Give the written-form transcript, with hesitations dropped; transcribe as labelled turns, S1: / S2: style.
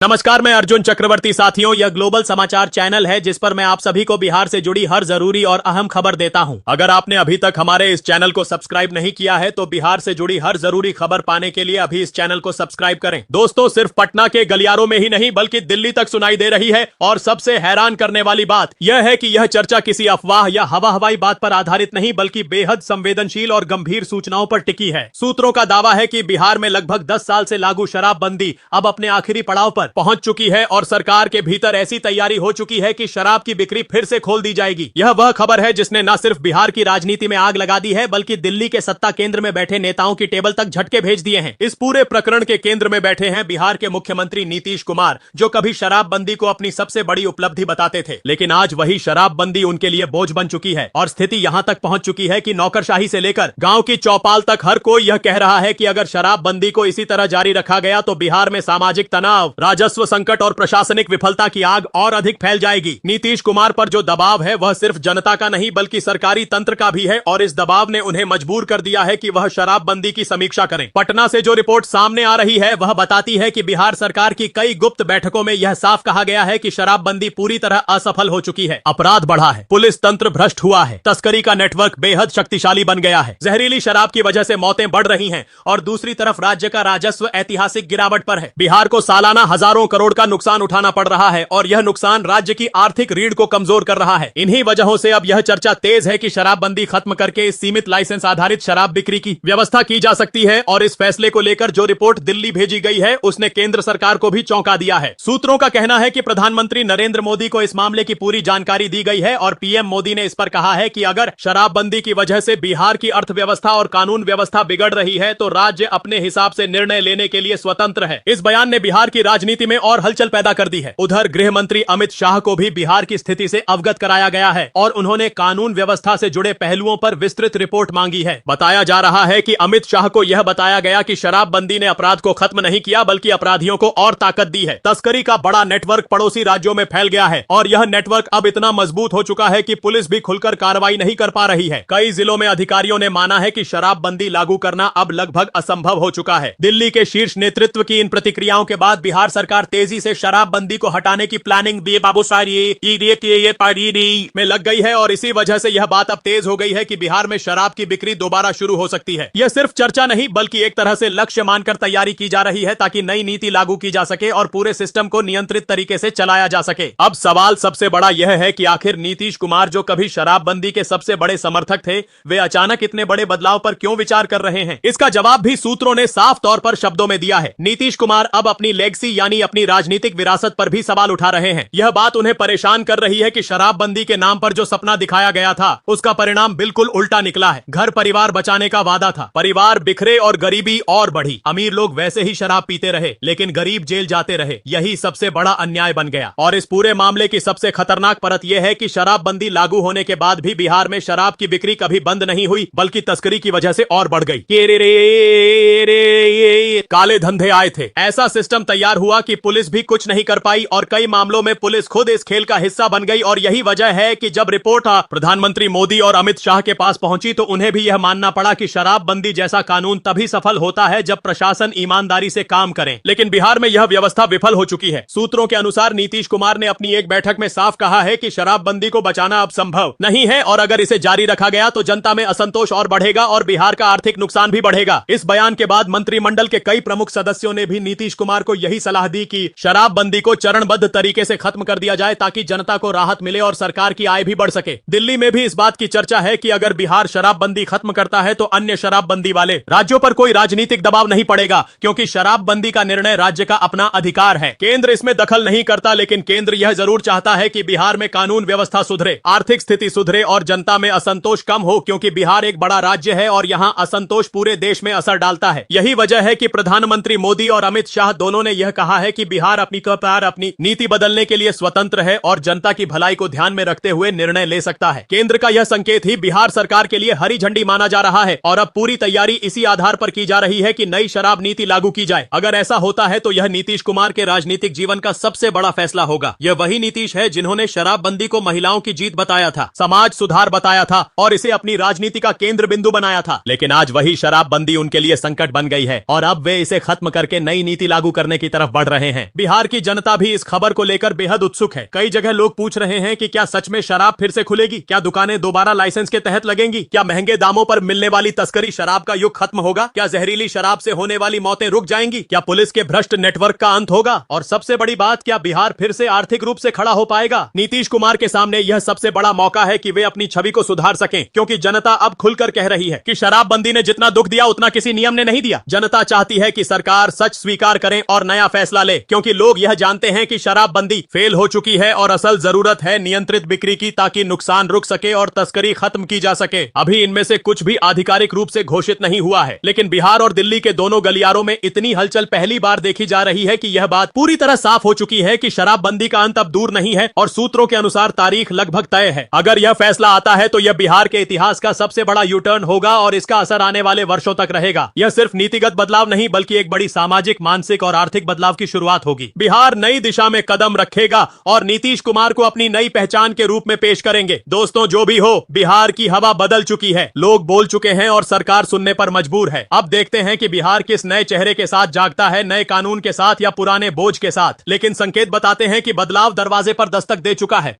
S1: नमस्कार, मैं अर्जुन चक्रवर्ती। साथियों, यह ग्लोबल समाचार चैनल है जिस पर मैं आप सभी को बिहार से जुड़ी हर जरूरी और अहम खबर देता हूं। अगर आपने अभी तक हमारे इस चैनल को सब्सक्राइब नहीं किया है तो बिहार से जुड़ी हर जरूरी खबर पाने के लिए अभी इस चैनल को सब्सक्राइब करें। दोस्तों, सिर्फ पटना के गलियारों में ही नहीं बल्कि दिल्ली तक सुनाई दे रही है। और सबसे हैरान करने वाली बात यह है कि यह चर्चा किसी अफवाह या हवाई बात पर आधारित नहीं बल्कि बेहद संवेदनशील और गंभीर सूचनाओं पर टिकी है। सूत्रों का दावा है कि बिहार में लगभग 10 साल से लागू शराबबंदी अब अपने आखिरी पड़ाव पर पहुंच चुकी है और सरकार के भीतर ऐसी तैयारी हो चुकी है कि शराब की बिक्री फिर से खोल दी जाएगी। यह वह खबर है जिसने न सिर्फ बिहार की राजनीति में आग लगा दी है बल्कि दिल्ली के सत्ता केंद्र में बैठे नेताओं की टेबल तक झटके भेज दिए हैं। इस पूरे प्रकरण के केंद्र में बैठे हैं बिहार के मुख्यमंत्री नीतीश कुमार, जो कभी शराबबंदी को अपनी सबसे बड़ी उपलब्धि बताते थे, लेकिन आज वही शराबबंदी उनके लिए बोझ बन चुकी है। और स्थिति यहां तक पहुंच चुकी है कि नौकरशाही से लेकर गांव की चौपाल तक हर कोई यह कह रहा है कि अगर शराबबंदी को इसी तरह जारी रखा गया तो बिहार में सामाजिक तनाव, राजस्व संकट और प्रशासनिक विफलता की आग और अधिक फैल जाएगी। नीतीश कुमार पर जो दबाव है वह सिर्फ जनता का नहीं बल्कि सरकारी तंत्र का भी है और इस दबाव ने उन्हें मजबूर कर दिया है कि वह शराबबंदी की समीक्षा करें। पटना से जो रिपोर्ट सामने आ रही है वह बताती है कि बिहार सरकार की कई गुप्त बैठकों में यह साफ कहा गया है कि शराबबंदी पूरी तरह असफल हो चुकी है। अपराध बढ़ा है, पुलिस तंत्र भ्रष्ट हुआ है, तस्करी का नेटवर्क बेहद शक्तिशाली बन गया है, जहरीली शराब की वजह से मौतें बढ़ रही हैं और दूसरी तरफ राज्य का राजस्व ऐतिहासिक गिरावट पर है। बिहार को सालाना हजारों करोड़ का नुकसान उठाना पड़ रहा है और यह नुकसान राज्य की आर्थिक रीढ़ को कमजोर कर रहा है। इन्हीं वजहों से अब यह चर्चा तेज है कि शराबबंदी खत्म करके इस सीमित लाइसेंस आधारित शराब बिक्री की व्यवस्था की जा सकती है। और इस फैसले को लेकर जो रिपोर्ट दिल्ली भेजी गई है उसने केंद्र सरकार को भी चौंका दिया है। सूत्रों का कहना है कि प्रधानमंत्री नरेंद्र मोदी को इस मामले की पूरी जानकारी दी गई है और पीएम मोदी ने इस पर कहा है कि अगर शराबबंदी की वजह से बिहार की अर्थव्यवस्था और कानून व्यवस्था बिगड़ रही है तो राज्य अपने हिसाब से निर्णय लेने के लिए स्वतंत्र है। इस बयान ने बिहार की राजनीति में और हलचल पैदा कर दी है। उधर गृह मंत्री अमित शाह को भी बिहार की स्थिति से अवगत कराया गया है और उन्होंने कानून व्यवस्था से जुड़े पहलुओं पर विस्तृत रिपोर्ट मांगी है। बताया जा रहा है कि अमित शाह को यह बताया गया कि शराबबंदी ने अपराध को खत्म नहीं किया बल्कि अपराधियों को और ताकत दी है। तस्करी का बड़ा नेटवर्क पड़ोसी राज्यों में फैल गया है और यह नेटवर्क अब इतना मजबूत हो चुका है कि पुलिस भी खुलकर कार्रवाई नहीं कर पा रही है। कई जिलों में अधिकारियों ने माना है कि शराबबंदी लागू करना अब लगभग असंभव हो चुका है। दिल्ली के शीर्ष नेतृत्व की इन प्रतिक्रियाओं के बाद बिहार सरकार तेजी से शराबबंदी को हटाने की प्लानिंग में लग गई है और इसी वजह से यह बात अब तेज हो गई है कि बिहार में शराब की बिक्री दोबारा शुरू हो सकती है। यह सिर्फ चर्चा नहीं बल्कि एक तरह से लक्ष्य मानकर तैयारी की जा रही है ताकि नई नीति लागू की जा सके और पूरे सिस्टम को नियंत्रित तरीके से चलाया जा सके। अब सवाल सबसे बड़ा यह है कि आखिर नीतीश कुमार, जो कभी शराबबंदी के सबसे बड़े समर्थक थे, वे अचानक इतने बड़े बदलाव पर क्यों विचार कर रहे हैं? इसका जवाब भी सूत्रों ने साफ तौर पर शब्दों में दिया है। नीतीश कुमार अब अपनी लेगेसी यानी अपनी राजनीतिक विरासत पर भी सवाल उठा रहे हैं। यह बात उन्हें परेशान कर रही है कि शराबबंदी के नाम पर जो सपना दिखाया गया था उसका परिणाम बिल्कुल उल्टा निकला है। घर परिवार बचाने का वादा था, परिवार बिखरे और गरीबी और बढ़ी। अमीर लोग वैसे ही शराब पीते रहे लेकिन गरीब जेल जाते रहे। यही सबसे बड़ा अन्याय बन गया। और इस पूरे मामले की सबसे खतरनाक परत यह है कि शराबबंदी लागू होने के बाद भी बिहार में शराब की बिक्री कभी बंद नहीं हुई बल्कि तस्करी की वजह से और बढ़ गई। काले धंधे आए थे, ऐसा सिस्टम तैयार हुआ कि पुलिस भी कुछ नहीं कर पाई और कई मामलों में पुलिस खुद इस खेल का हिस्सा बन गई। और यही वजह है कि जब रिपोर्ट प्रधानमंत्री मोदी और अमित शाह के पास पहुंची तो उन्हें भी यह मानना पड़ा कि शराबबंदी जैसा कानून तभी सफल होता है जब प्रशासन ईमानदारी से काम करे। लेकिन बिहार में यह व्यवस्था विफल हो चुकी है। सूत्रों के अनुसार नीतीश कुमार ने अपनी एक बैठक में साफ कहा है कि शराबबंदी को बचाना अब संभव नहीं है और अगर इसे जारी रखा गया तो जनता में असंतोष और बढ़ेगा और बिहार का आर्थिक नुकसान भी बढ़ेगा। इस बयान के बाद मंत्रिमंडल के कई प्रमुख सदस्यों ने भी नीतीश कुमार को यही सलाह दी कि शराबबंदी को चरणबद्ध तरीके से खत्म कर दिया जाए ताकि जनता को राहत मिले और सरकार की आय भी बढ़ सके। दिल्ली में भी इस बात की चर्चा है कि अगर बिहार शराबबंदी खत्म करता है तो अन्य शराबबंदी वाले राज्यों पर कोई राजनीतिक दबाव नहीं पड़ेगा क्योंकि शराबबंदी का निर्णय राज्य का अपना अधिकार है। केंद्र इसमें दखल नहीं करता लेकिन केंद्र यह जरूर चाहता है कि बिहार में कानून व्यवस्था सुधरे, आर्थिक स्थिति सुधरे और जनता में असंतोष कम हो क्योंकि बिहार एक बड़ा राज्य है और यहाँ असंतोष पूरे देश में असर डालता है। यही वजह है कि प्रधानमंत्री मोदी और अमित शाह दोनों ने यह कहा है कि बिहार अपनी नीति बदलने के लिए स्वतंत्र है और जनता की भलाई को ध्यान में रखते हुए निर्णय ले सकता है। केंद्र का यह संकेत ही बिहार सरकार के लिए हरी झंडी माना जा रहा है और अब पूरी तैयारी इसी आधार पर की जा रही है कि नई शराब नीति लागू की जाए। अगर ऐसा होता है तो यह नीतीश कुमार के राजनीतिक जीवन का सबसे बड़ा फैसला होगा। यह वही नीतीश है जिन्होंने शराबबंदी को महिलाओं की जीत बताया था, समाज सुधार बताया था और इसे अपनी राजनीति का केंद्र बिंदु बनाया था। लेकिन आज वही शराबबंदी उनके लिए संकट बन गई है और अब वे इसे खत्म करके नई नीति लागू करने की तरफ बढ़ रहे हैं। बिहार की जनता भी इस खबर को लेकर बेहद उत्सुक है। कई जगह लोग पूछ रहे हैं कि क्या सच में शराब फिर से खुलेगी, क्या दुकानें दोबारा लाइसेंस के तहत लगेंगी, क्या महंगे दामों पर मिलने वाली तस्करी शराब का युग खत्म होगा, क्या जहरीली शराब से होने वाली मौतें रुक जाएंगी, क्या पुलिस के भ्रष्ट नेटवर्क का अंत होगा, और सबसे बड़ी बात, क्या बिहार फिर से आर्थिक रूप से खड़ा हो पाएगा। नीतीश कुमार के सामने यह सबसे बड़ा मौका है कि वे अपनी छवि को सुधार सकें, क्योंकि जनता अब खुलकर कह रही है कि शराबबंदी ने जितना दुख दिया उतना किसी नियम ने नहीं दिया। जनता चाहती है कि सरकार सच स्वीकार करे और नया फैसला ले, क्योंकि लोग यह जानते हैं कि शराबबंदी फेल हो चुकी है और असल जरूरत है नियंत्रित बिक्री की, ताकि नुकसान रुक सके और तस्करी खत्म की जा सके। अभी इनमें से कुछ भी आधिकारिक रूप से घोषित नहीं हुआ है, लेकिन बिहार और दिल्ली के दोनों गलियारों में इतनी हलचल पहली बार देखी जा रही है कि यह बात पूरी तरह साफ हो चुकी है कि शराबबंदी का अंत अब दूर नहीं है और सूत्रों के अनुसार तारीख लगभग तय है। अगर यह फैसला आता है तो यह बिहार के इतिहास का सबसे बड़ा यू टर्न होगा और इसका असर आने वाले वर्षों तक रहेगा। यह सिर्फ नीतिगत बदलाव नहीं बल्कि एक बड़ी सामाजिक, मानसिक और आर्थिक बदलाव की शुरुआत होगी। बिहार नई दिशा में कदम रखेगा और नीतीश कुमार को अपनी नई पहचान के रूप में पेश करेंगे। दोस्तों, जो भी हो, बिहार की हवा बदल चुकी है, लोग बोल चुके हैं और सरकार सुनने पर मजबूर है। अब देखते हैं कि बिहार किस नए चेहरे के साथ जागता है, नए कानून के साथ या पुराने बोझ के साथ। लेकिन संकेत बताते हैं कि बदलाव दरवाजे पर दस्तक दे चुका है।